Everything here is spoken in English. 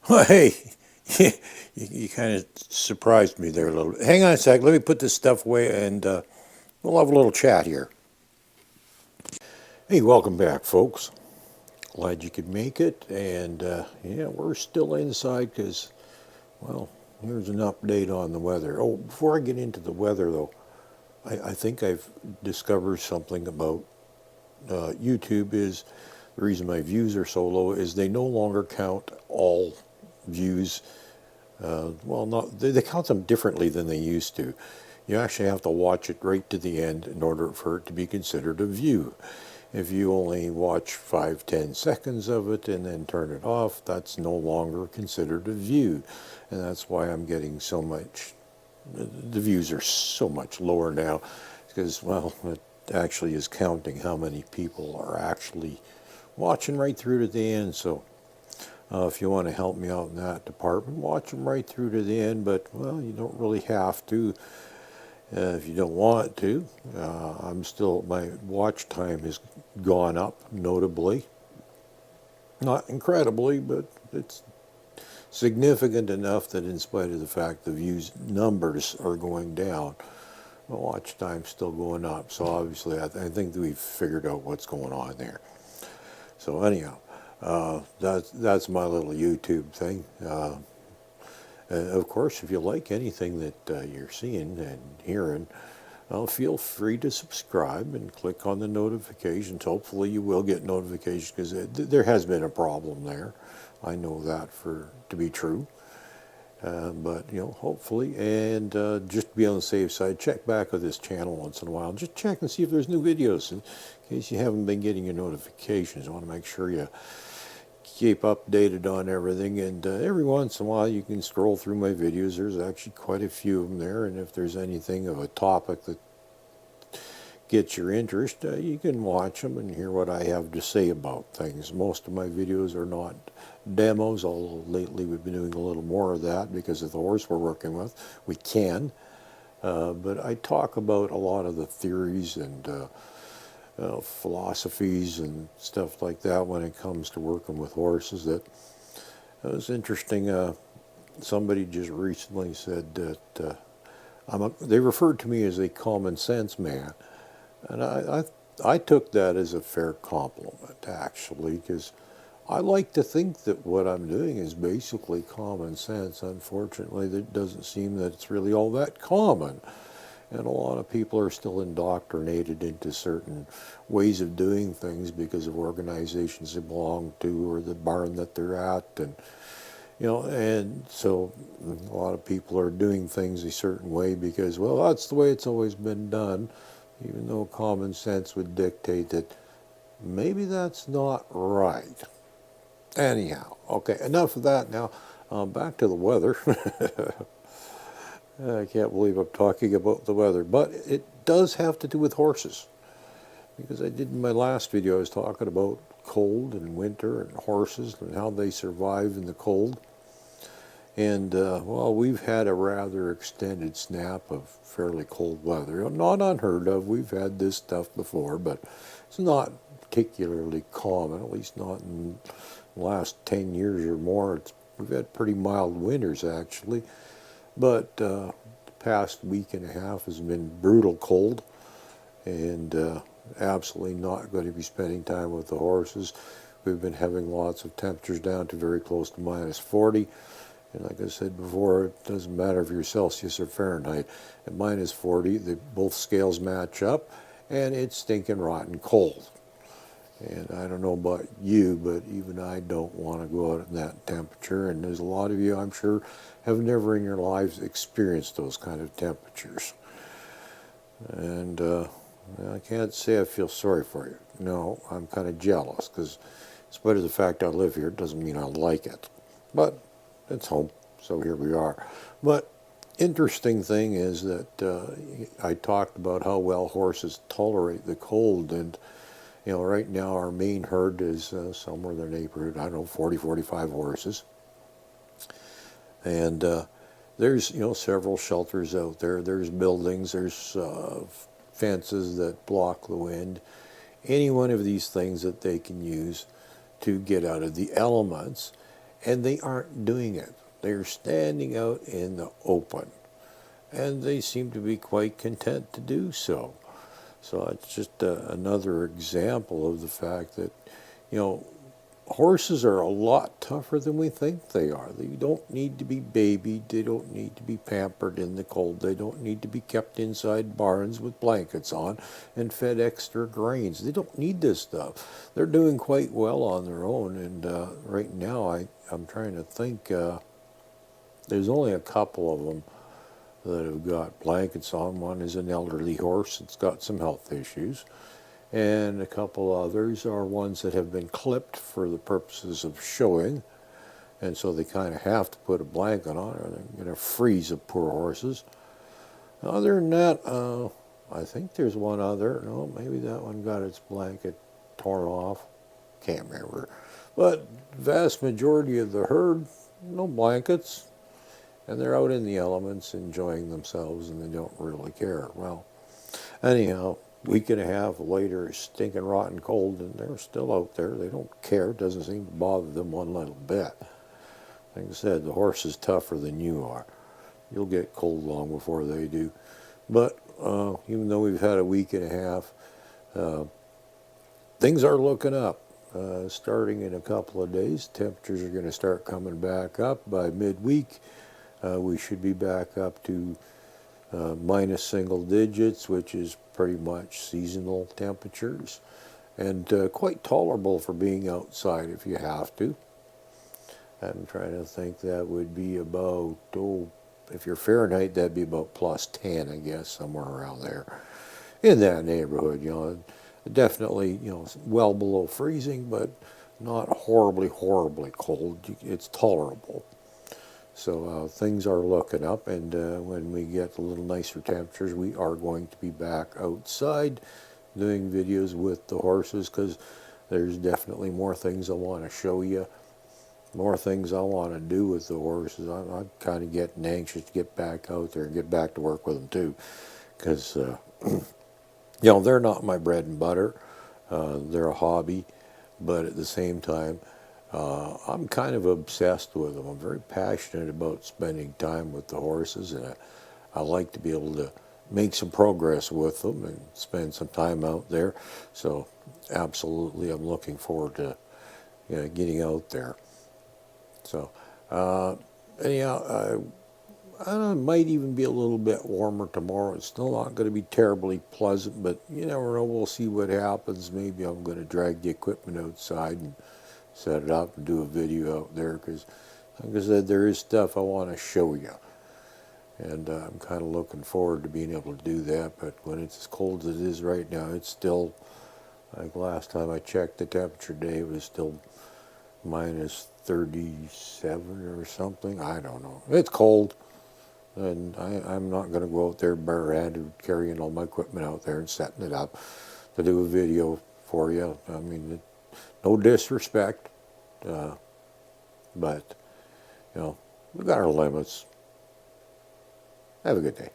Well, hey, you kind of surprised me there a little bit. Hang on a sec. Let me put this stuff away and we'll have a little chat here. Hey, welcome back, folks. Glad you could make it. And yeah, we're still inside because, well, here's an update on the weather. Oh, before I get into the weather, though, I think I've discovered something about YouTube is the reason my views are so low is they no longer count all views. Well, not they count them differently than they used to. You actually have to watch it right to the end in order for it to be considered a view. If you only watch 5-10 seconds of it and then turn it off, that's no longer considered a view. And that's why I'm getting so much, the views are so much lower now, because, well, it actually is counting how many people are actually watching right through to the end. So if you want to help me out in that department, watch them right through to the end, but, well, you don't really have to if you don't want to. My watch time has gone up notably. Not incredibly, but it's significant enough that in spite of the fact the views numbers are going down, my watch time's still going up. So obviously I think that we've figured out what's going on there. So anyhow, that's my little YouTube thing. Of course, if you like anything that you're seeing and hearing, feel free to subscribe and click on the notifications. Hopefully you will get notifications because there has been a problem there. I know that to be true. But, hopefully, and just to be on the safe side, check back with this channel once in a while. Just check and see if there's new videos in case you haven't been getting your notifications. I want to make sure you keep updated on everything, and every once in a while you can scroll through my videos. There's actually quite a few of them there, and if there's anything of a topic that gets your interest, you can watch them and hear what I have to say about things. Most of my videos are not demos, although lately we've been doing a little more of that because of the horse we're working with. We can, but I talk about a lot of the theories and philosophies and stuff like that when it comes to working with horses. That was interesting. Somebody just recently said that they referred to me as a common sense man, and I took that as a fair compliment, actually, because I like to think that what I'm doing is basically common sense. Unfortunately, it doesn't seem that it's really all that common. And a lot of people are still indoctrinated into certain ways of doing things because of organizations they belong to or the barn that they're at. And so a lot of people are doing things a certain way because, well, that's the way it's always been done, even though common sense would dictate that maybe that's not right. Anyhow, okay, enough of that now. Back to the weather. I can't believe I'm talking about the weather, but it does have to do with horses. Because I did in my last video, I was talking about cold and winter and horses and how they survive in the cold. And, well, we've had a rather extended snap of fairly cold weather. Not unheard of. We've had this stuff before, but it's not particularly common, at least not in the last 10 years or more. We've had pretty mild winters, actually. But the past week and a half has been brutal cold, and absolutely not going to be spending time with the horses. We've been having lots of temperatures down to very close to -40. And like I said before, it doesn't matter if you're Celsius or Fahrenheit. At -40, both scales match up, and it's stinking rotten cold. And I don't know about you, but even I don't want to go out in that temperature. And there's a lot of you, I'm sure, have never in your lives experienced those kind of temperatures. And I can't say I feel sorry for you. No, I'm kind of jealous because in spite of the fact I live here, it doesn't mean I like it. But it's home, so here we are. But interesting thing is that I talked about how well horses tolerate the cold, and right now our main herd is somewhere in the neighborhood, I don't know, 40, 45 horses. And there's, several shelters out there. There's buildings, there's fences that block the wind. Any one of these things that they can use to get out of the elements. and they aren't doing it. They're standing out in the open, and they seem to be quite content to do so. So it's just another example of the fact that, you know, horses are a lot tougher than we think they are. They don't need to be babied. They don't need to be pampered in the cold. They don't need to be kept inside barns with blankets on and fed extra grains. They don't need this stuff. They're doing quite well on their own. And right now I'm trying to think, there's only a couple of them that have got blankets on. One is an elderly horse that's got some health issues. And a couple others are ones that have been clipped for the purposes of showing, and so they kind of have to put a blanket on or they're going to freeze the poor horses. Other than that, I think there's one other. No, maybe that one got its blanket torn off. Can't remember. But vast majority of the herd, no blankets, and they're out in the elements enjoying themselves, and they don't really care. Well, anyhow, week and a half later, it's stinking rotten cold, and they're still out there. They don't care. It doesn't seem to bother them one little bit. Like I said, the horse is tougher than you are. You'll get cold long before they do. But even though we've had a week and a half, things are looking up. Starting in a couple of days, temperatures are going to start coming back up. By midweek, we should be back up to minus single digits, which is pretty much seasonal temperatures, and quite tolerable for being outside if you have to. I'm trying to think, that would be about, if you're Fahrenheit, that'd be about plus 10, I guess, somewhere around there. In that neighborhood, you know, definitely, you know, well below freezing, but not horribly, horribly cold. It's tolerable. So things are looking up, and when we get a little nicer temperatures, we are going to be back outside doing videos with the horses, because there's definitely more things I want to show you, more things I want to do with the horses. I'm kind of getting anxious to get back out there and get back to work with them too, because you know, they're not my bread and butter. They're a hobby, but at the same time, I'm kind of obsessed with them. I'm very passionate about spending time with the horses, and I like to be able to make some progress with them and spend some time out there. So absolutely, I'm looking forward to, you know, getting out there. So anyhow, it might even be a little bit warmer tomorrow. It's still not going to be terribly pleasant, but you never know. We'll see what happens. Maybe I'm going to drag the equipment outside and set it up and do a video out there, because, like I said, there is stuff I want to show you, and I'm kind of looking forward to being able to do that. But when it's as cold as it is right now, it's still, like last time I checked the temperature day, it was still minus 37 or something. I don't know. It's cold, and I'm not going to go out there barehanded carrying all my equipment out there and setting it up to do a video for you. I mean, no disrespect, but, you know, we've got our limits. Have a good day.